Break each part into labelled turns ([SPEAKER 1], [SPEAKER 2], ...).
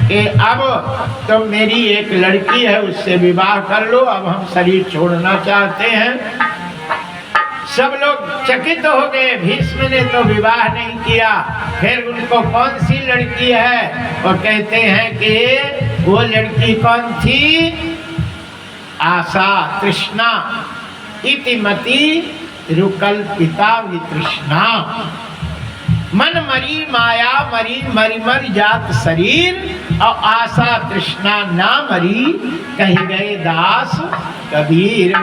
[SPEAKER 1] कि अब तुम मेरी एक लड़की है उससे विवाह कर लो, अब हम शरीर छोड़ना चाहते हैं। सब लोग चकित हो गए, भीष्म ने तो विवाह नहीं किया, फिर उनको कौन सी लड़की है? और कहते हैं कि वो लड़की कौन थी? आशा तृष्णा इतिमति रुकल्पिता वितृष्णा। मन मरी माया मरी मरी मर जात शरीर, और आशा तृष्णा ना मरी कह गए दास कबीर।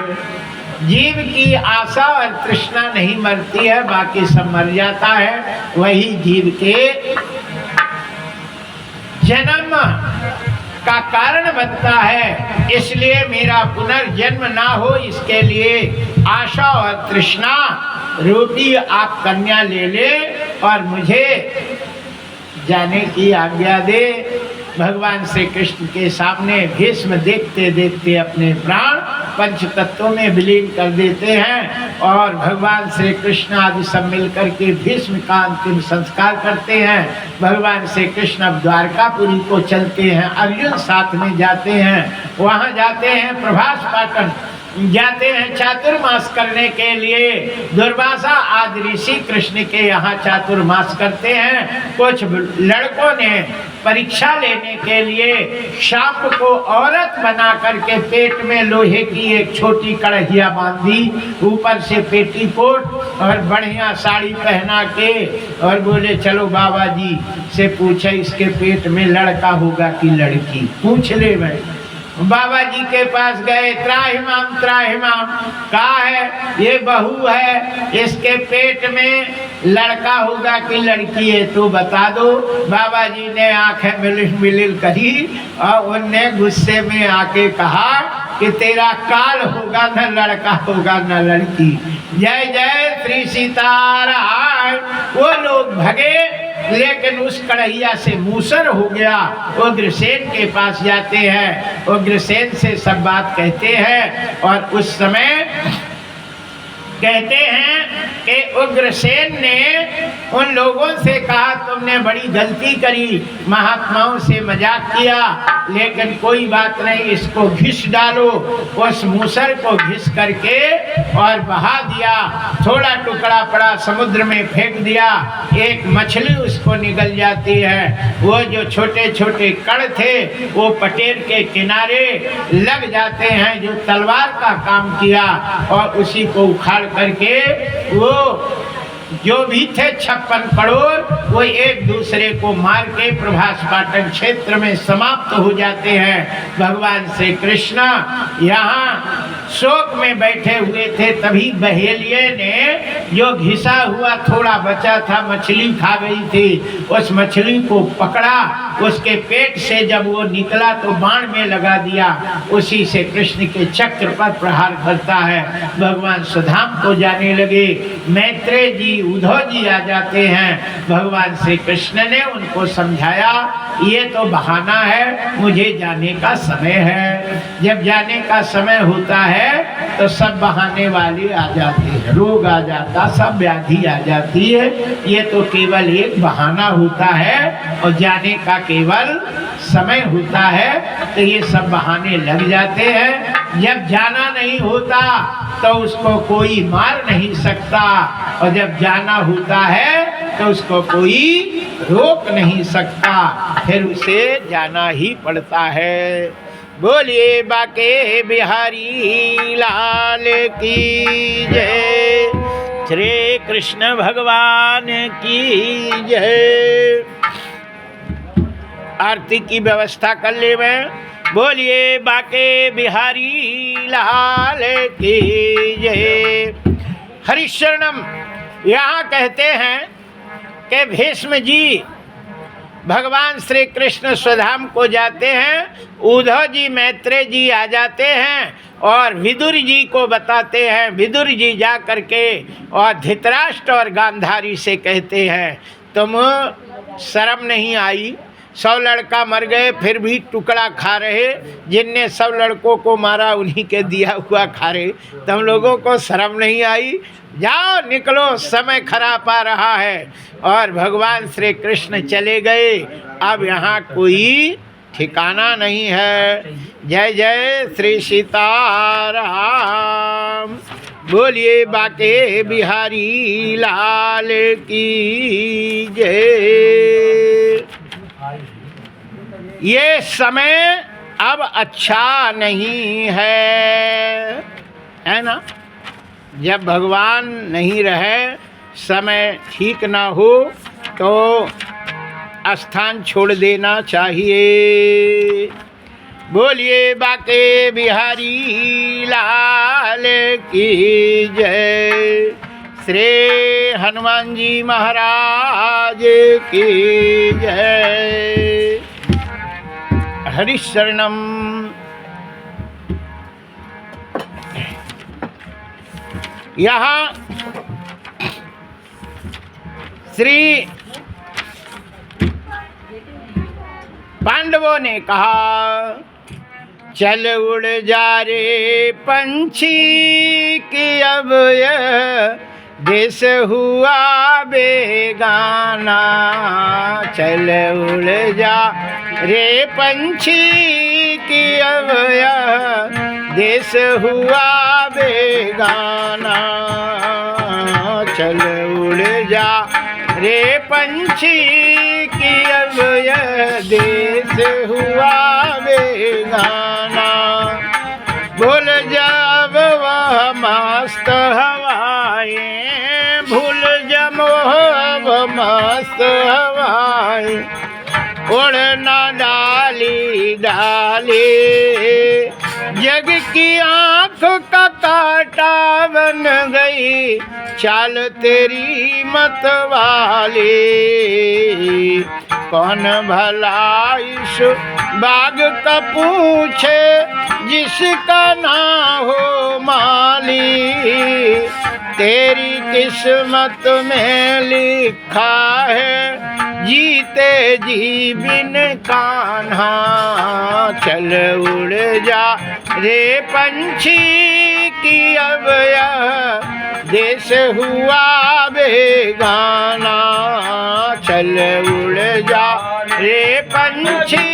[SPEAKER 1] जीव की आशा और तृष्णा नहीं मरती है, बाकी सब मर जाता है। वही जीव के जन्म का कारण बनता है। इसलिए मेरा पुनर्जन्म ना हो, इसके लिए आशा और तृष्णा रूपी आप कन्या ले ले और मुझे जाने की आज्ञा दे। भगवान श्री कृष्ण के सामने भीष्म देखते देखते अपने प्राण पंच तत्वों में विलीन कर देते हैं, और भगवान श्री कृष्ण आदि सब मिलकर के भीष्म का अंतिम संस्कार करते हैं। भगवान श्री कृष्ण अब द्वारकापुरी को चलते हैं, अर्जुन साथ में जाते हैं। वहाँ जाते हैं प्रभास पाटन, जाते हैं चातुर्मास करने के लिए। दुर्वासा आदि ऋषि कृष्ण के यहाँ चातुर्मास करते हैं। कुछ लड़कों ने परीक्षा लेने के लिए शाम को औरत बना करके पेट में लोहे की एक छोटी कढ़ैया बांधी, ऊपर से पेटीकोट और बढ़िया साड़ी पहना के, और बोले चलो बाबा जी से पूछे इसके पेट में लड़का होगा कि लड़की, पूछ ले। मैं बाबा जी के पास गए, त्राहिमाम त्राहिमाम, कहा है ये बहू है, इसके पेट में लड़का होगा कि लड़की है, तू बता दो। बाबा जी ने आंखें मिलिल मिलिल करी और उनने गुस्से में आके कहा कि तेरा काल होगा, न लड़का होगा न लड़की। जय जय श्री सीताराम। वो लोग भगे, लेकिन उस कढ़ैया से मूसर हो गया। उग्रसेन के पास जाते हैं, उग्रसेन से सब बात कहते हैं, और उस समय कहते हैं कि उग्रसेन ने उन लोगों से कहा तुमने बड़ी गलती करी, महात्माओं से मजाक किया, लेकिन कोई बात नहीं, इसको घिस डालो। उस मूसर को घिस करके और बहा दिया, थोड़ा टुकड़ा पड़ा समुद्र में फेंक दिया, एक मछली उसको निगल जाती है। वो जो छोटे छोटे कण थे वो पटेर के किनारे लग जाते हैं, जो तलवार का काम किया, और उसी को उखाड़ करके वो जो भी थे 56 करोड़ वो एक दूसरे को मार के प्रभास पाटन क्षेत्र में समाप्त हो जाते हैं। भगवान श्री कृष्ण यहाँ शोक में बैठे हुए थे, तभी बहेलिये ने जो घिसा हुआ थोड़ा बचा था मछली खा गई थी, उस मछली को पकड़ा, उसके पेट से जब वो निकला तो बाण में लगा दिया, उसी से कृष्ण के चक्र पर प्रहार करता है। भगवान सुधाम को जाने लगे, मैत्रेय जी उद्धव जी आ जाते हैं। भगवान श्री कृष्ण ने उनको समझाया ये तो बहाना है, मुझे जाने का समय है। जब जाने का समय होता है तो सब बहाने वाले आ जाते हैं, रोग आ जाता, सब व्याधि आ जाती है। ये तो केवल एक बहाना होता है, और जाने का केवल समय होता है, तो ये सब बहाने लग जाते हैं। जब जाना नहीं होता तो उसको कोई मार नहीं सकता, और जब जाना होता है तो उसको कोई रोक नहीं सकता, फिर उसे जाना ही पड़ता है। बोलिए बाके बिहारी लाल की जय, श्री कृष्ण भगवान की जय। आरती की व्यवस्था कर ले। मैं बोलिए बाके बिहारी लाल की जय। हरिशरणम। यहाँ कहते हैं कि भीष्म जी भगवान श्री कृष्ण स्वधाम को जाते हैं, उद्धव जी मैत्रेय जी आ जाते हैं और विदुर जी को बताते हैं। विदुर जी जा करके और धृतराष्ट्र और गांधारी से कहते हैं तुम शर्म नहीं आई, 100 लड़का मर गए फिर भी टुकड़ा खा रहे, जिनने सब लड़कों को मारा उन्हीं के दिया हुआ खा रहे, तुम लोगों को शर्म नहीं आई? जाओ निकलो, समय खराब आ रहा है। और भगवान श्री कृष्ण चले गए। अब यहाँ कोई ठिकाना नहीं है। जय जय श्री सीताराम। बोलिए बाके बिहारी लाल की जय। ये समय अब अच्छा नहीं है ना। जब भगवान नहीं रहे, समय ठीक ना हो तो स्थान छोड़ देना चाहिए। बोलिए बाके बिहारी लाल की जय। श्री हनुमान जी महाराज की जय। हरि शरणम। यहाँ श्री पांडवों ने कहा, चल उड़ जा रे पंछी कि अब यह देश हुआ बेगाना। चल उड़ जा रे पंछी कि अब यह देश हुआ बेगाना। चल उड़ जा रे पंछी कि अब यह देश हुआ बेगाना। भूल जब वह मस्त हवाएं, भूल जब वह मस्त हवाएं, उड़ना डाली डाली। जग की आँख का कांटा बन गई चाल तेरी मत वाली। कौन भला इस बाग का पूछे जिसका ना हो माली। तेरी किस्मत में लिखा है जीते जी बिन कान्हा। चल उड़ जा रे पंछी कि अब यह देश हुआ बेगाना। चल उड़ जा रे पंछी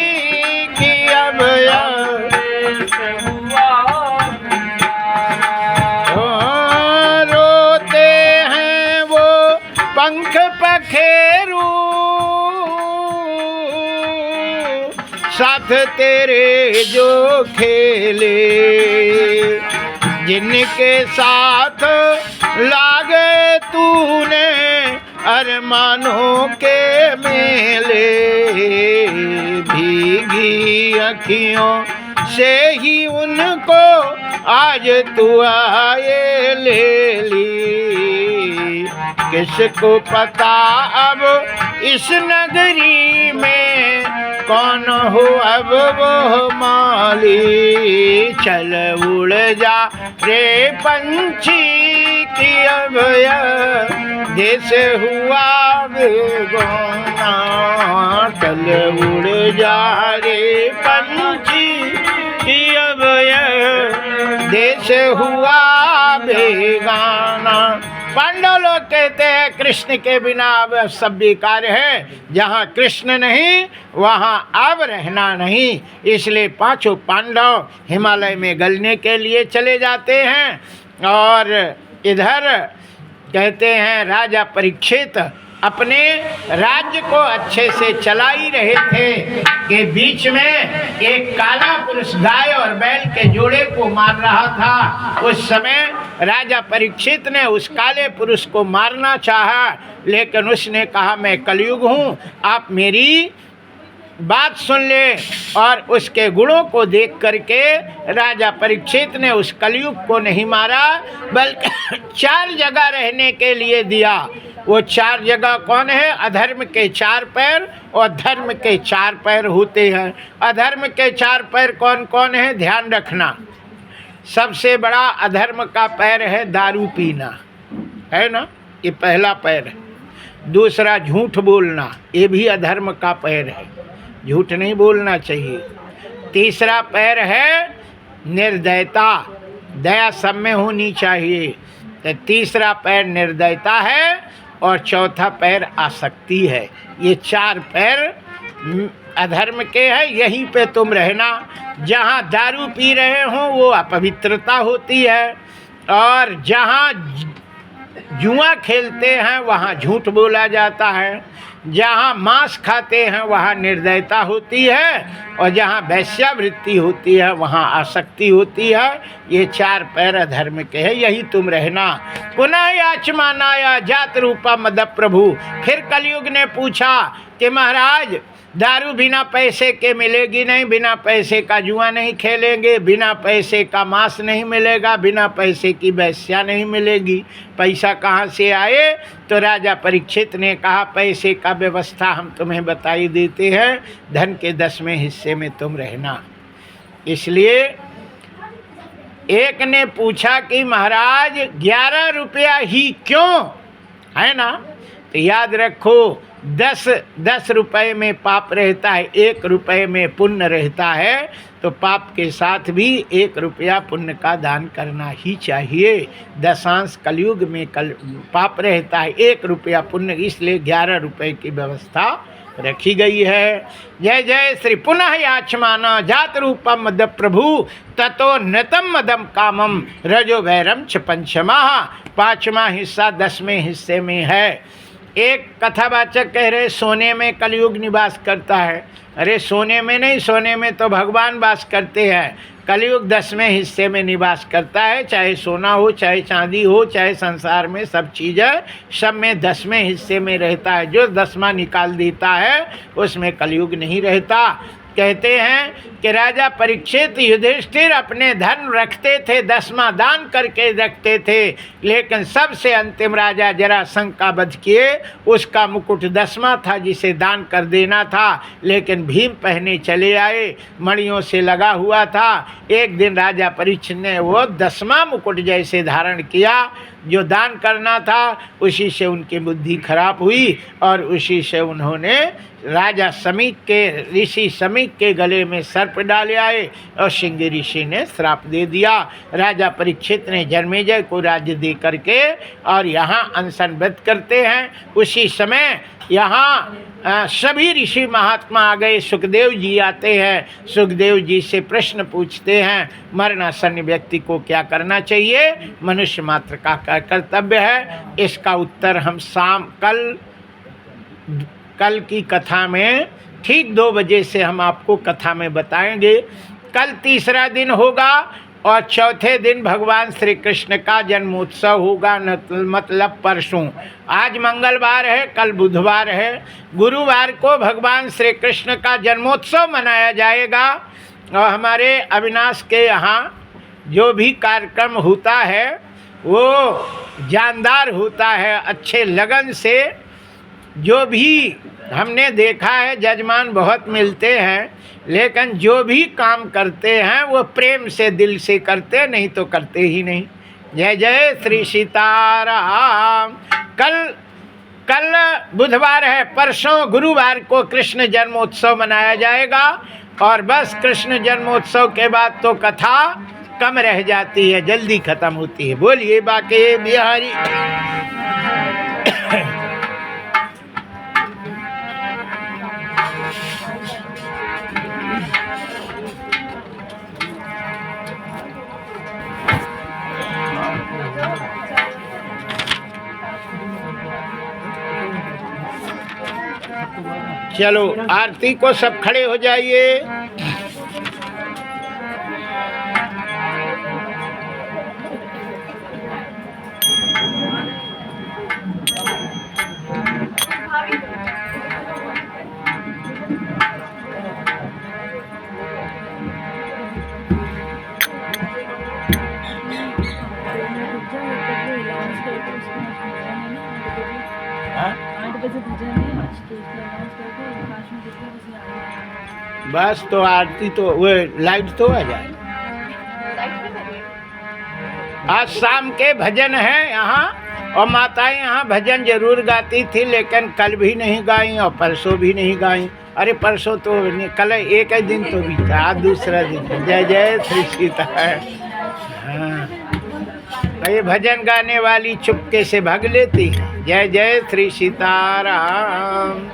[SPEAKER 1] कि अब यह देश हुआ। रोते हैं वो पंख पखेरू, साथ तेरे जो खेले। जिनके साथ लागे तूने अरमानों के मेले। भीगी अखियों से ही उनको आज तू आए ले ली। किसको पता अब इस नगरी में कौन हो अब वो माली। चल उड़ जा रे पंछी कि अब यह देश हुआ बेगाना। चल उड़ जा रे पंछी कि अब यह देश हुआ बेगाना। पांडव लोग कहते हैं कृष्ण के बिना अब सब बेकार है। जहाँ कृष्ण नहीं वहाँ अब रहना नहीं। इसलिए पांचों पांडव हिमालय में गलने के लिए चले जाते हैं। और इधर कहते हैं राजा परीक्षित अपने राज्य को अच्छे से चला ही रहे थे कि बीच में एक काला पुरुष गाय और बैल के जोड़े को मार रहा था। उस समय राजा परीक्षित ने उस काले पुरुष को मारना चाहा, लेकिन उसने कहा मैं कलयुग हूँ, आप मेरी बात सुन ले। और उसके गुणों को देख करके राजा परीक्षित ने उस कलयुग को नहीं मारा, बल्कि 4 जगह रहने के लिए दिया। वो 4 जगह कौन है? अधर्म के 4 पैर और धर्म के 4 पैर होते हैं। अधर्म के 4 पैर कौन कौन है? ध्यान रखना। सबसे बड़ा अधर्म का पैर है दारू पीना, है ना, ये पहला पैर है। दूसरा झूठ बोलना, ये भी अधर्म का पैर है, झूठ नहीं बोलना चाहिए। तीसरा पैर है निर्दयता, दया सब में होनी चाहिए। तो तीसरा पैर निर्दयता है और चौथा पैर आसक्ति है। ये 4 पैर अधर्म के हैं, यहीं पे तुम रहना। जहाँ दारू पी रहे हो वो अपवित्रता होती है, और जहाँ जुआ खेलते हैं वहाँ झूठ बोला जाता है, जहाँ मांस खाते हैं वहाँ निर्दयता होती है, और जहाँ वैश्यावृत्ति होती है वहाँ आसक्ति होती है। ये चार पैर धर्म के हैं, यही तुम रहना। पुनः याचमानाया जात रूपा मद प्रभु। फिर कलयुग ने पूछा कि महाराज दारू बिना पैसे के मिलेगी नहीं, बिना पैसे का जुआ नहीं खेलेंगे, बिना पैसे का मांस नहीं मिलेगा, बिना पैसे की वैश्या नहीं मिलेगी, पैसा कहाँ से आए? तो राजा परीक्षित ने कहा पैसे का व्यवस्था हम तुम्हें बताई देते हैं, धन के 10वें हिस्से में तुम रहना। इसलिए एक ने पूछा कि महाराज 11 रुपया ही क्यों, है ना? तो याद रखो 10 रुपये में पाप रहता है, 1 रुपये में पुण्य रहता है, तो पाप के साथ भी 1 रुपया पुण्य का दान करना ही चाहिए। 10 कलयुग में पाप रहता है, 1 रुपया पुण्य, इसलिए 11 रुपये की व्यवस्था रखी गई है। जय जय श्री पुनः याचमाना जात रूपम मद प्रभु ततो नतम मदम कामम रजो वैरम च पंचमा। 5वां हिस्सा 10वें हिस्से में है। एक कथावाचक कह रहे सोने में कलयुग निवास करता है। अरे सोने में नहीं, सोने में तो भगवान वास करते हैं। कलयुग 10वें हिस्से में निवास करता है, चाहे सोना हो, चाहे चांदी हो, चाहे संसार में सब चीज़ें, सब में 10वें हिस्से में रहता है। जो 10वां निकाल देता है उसमें कलयुग नहीं रहता। कहते हैं कि राजा परीक्षित युधिष्ठिर अपने धन रखते थे, 10वां दान करके रखते थे, लेकिन सबसे अंतिम राजा जरासंध का वध किए, उसका मुकुट 10वां था जिसे दान कर देना था, लेकिन भीम पहने चले आए, मणियों से लगा हुआ था। एक दिन राजा परीक्षित ने वो 10वां मुकुट जैसे धारण किया, जो दान करना था, उसी से उनकी बुद्धि खराब हुई और उसी से उन्होंने राजा समीक के, ऋषि समीक के गले में सर्प डाले आए और सिंह ऋषि ने श्राप दे दिया। राजा परीक्षित ने जन्मेजय को राज्य दे करके और यहाँ अनशनव्रत करते हैं। उसी समय यहाँ सभी ऋषि महात्मा आ गए। सुखदेव जी आते हैं, सुखदेव जी से प्रश्न पूछते हैं मरणासन्न व्यक्ति को क्या करना चाहिए, मनुष्य मात्र का क्या कर्तव्य है। इसका उत्तर हम कल की कथा में ठीक 2 बजे से हम आपको कथा में बताएंगे। कल 3रा दिन होगा और 4थे दिन भगवान श्री कृष्ण का जन्मोत्सव होगा, मतलब परसों। आज मंगलवार है, कल बुधवार है। गुरुवार को भगवान श्री कृष्ण का जन्मोत्सव मनाया जाएगा। और हमारे अविनाश के यहाँ जो भी कार्यक्रम होता है वो जानदार होता है, अच्छे लगन से। जो भी हमने देखा है जजमान बहुत मिलते हैं, लेकिन जो भी काम करते हैं वो प्रेम से दिल से करते, नहीं तो करते ही नहीं। जय जय श्री सीताराम। कल बुधवार है, परसों गुरुवार को कृष्ण जन्मोत्सव मनाया जाएगा। और बस कृष्ण जन्मोत्सव के बाद तो कथा कम रह जाती है, जल्दी खत्म होती है। बोलिए बाके बिहारी। चलो आरती को सब खड़े हो जाइए। बस तो आरती तो वो लाइट तो आ जाए। आज शाम के भजन है यहाँ, और माताएं यहाँ भजन जरूर गाती थी, लेकिन कल भी नहीं गाई और परसों भी नहीं गाई। अरे परसों तो कल एक ही दिन तो बीता, आज दूसरा दिन। जय जय श्री सीता है। हाँ, ये भजन गाने वाली चुपके से भाग लेती। जय जय श्री सीताराम।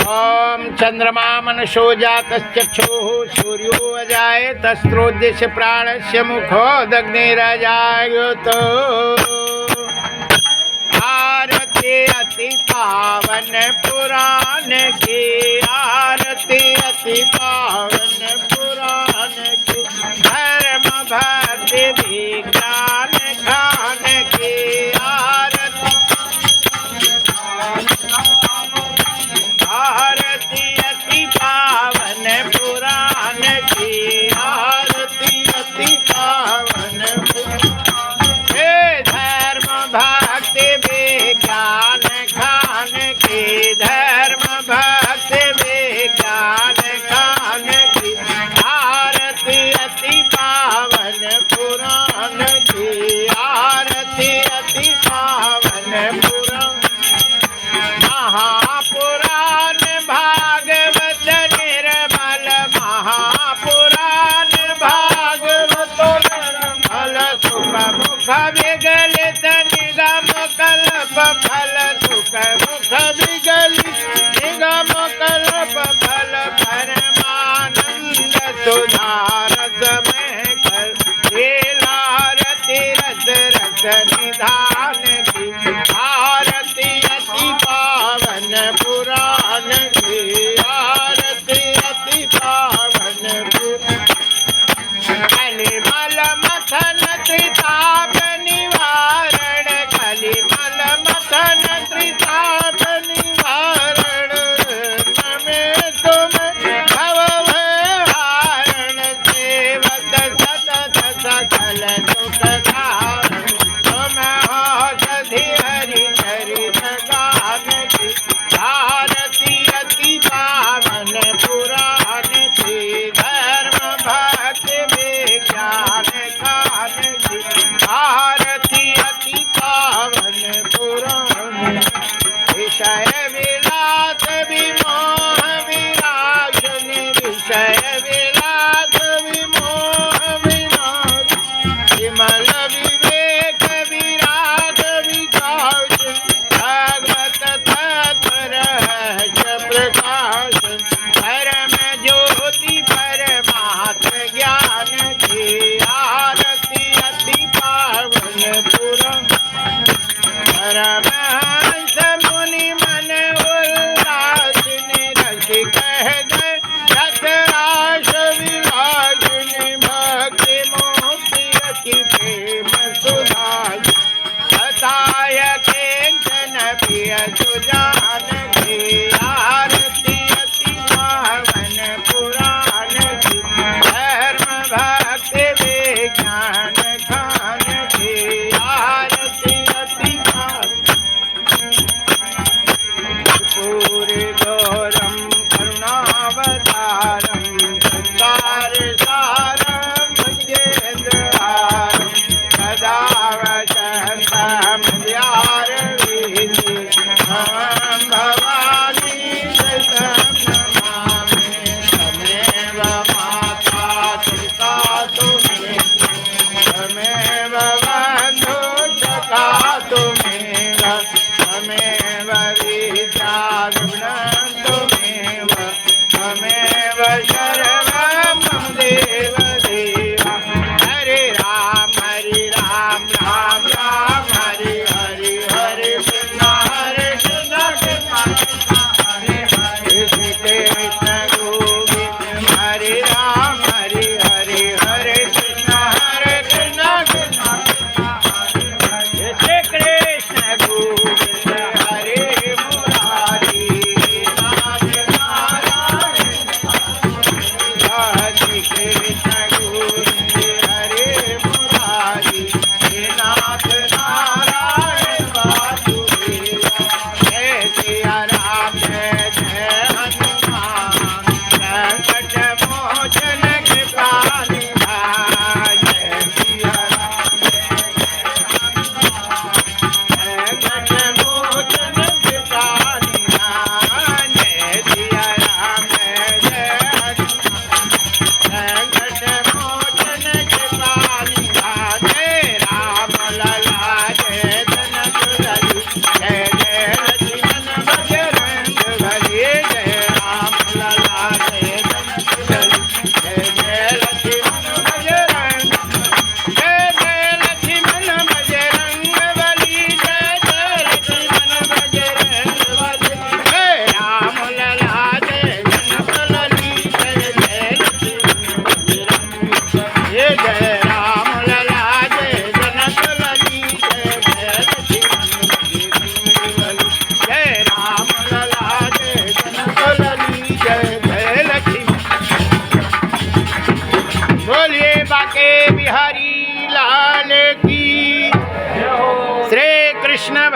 [SPEAKER 1] ओम चंद्रमा मनसो जातश्चक्षुः सूर्यो अजायतस्त्रोद्यस्य प्राणस्य मुखोदग्निरजायत। आरती अति पावन पुराण की, आरती अति पावन पुराण की, धर्म भक्ति विज्ञान खान की आरती। आरती अति पावन पुराण की, आरती अति पावन हे धर्म भक्ति विज्ञान खान की, धर्म भक्ति विज्ञान खान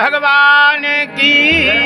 [SPEAKER 1] भगवान की।